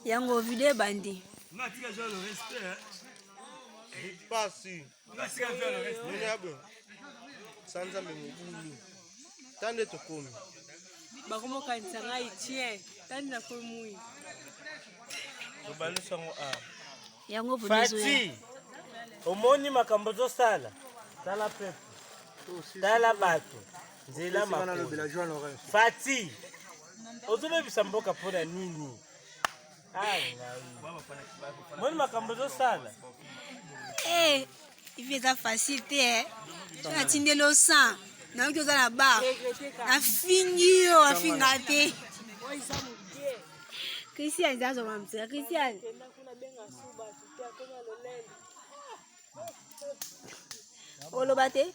Yango vide bandi. Natika jouer le respect. Pas si. Natika faire le respect. Minabo. Sanza memubulu. Tande tokomi. Bakomo kanisa ngai tie. Tandi na komui. Tobalu songo a. Yango vunezo. Fati. Omoni makambo zo sala. Sala pepe. Tala bato. Nzela makolo. Fati. Ozobe bisamboka pona nini? Moni makambo zo sala. Eh, il fait ça facile te. Tu as tindé le sang. Na uko za na ba. Na fingi yo, afinga te. Christian zazo mamtsa. Christian. Oloba te?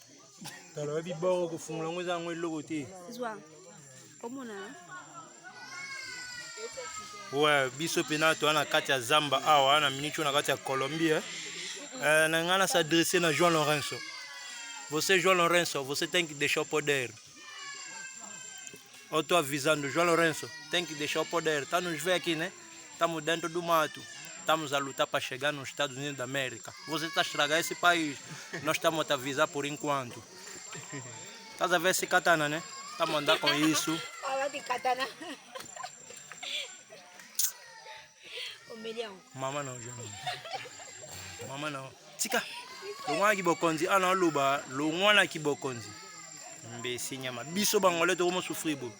Tala bi boro ko fungola ngoza ngwe logo te. Zwa. Komona. Ouais, biso pena to na kati ya Zamba awa na minicho na kati ya Colombie. Na ngana s'adresser na João Lourenço. Você João Lourenço, você tem que deixar o poder. Eu tô avisando, João Lourenço, tem que deixar o poder. Tá nos vê aqui, né? Estamos dentro do mato. Estamos a lutar para chegar nos Estados Unidos da América. Você está a estragar esse país. Nós estamos a te avisar por enquanto. Estás a ver esse katana, né? Estamos a andar com isso. Olha de katana. O milhão. Mama não, João. Mama não. Tika. Longwa kibokonzi ana luba, longwa na kibokonzi. Mbesi nyama. Biso bangole to mo souffrir bo.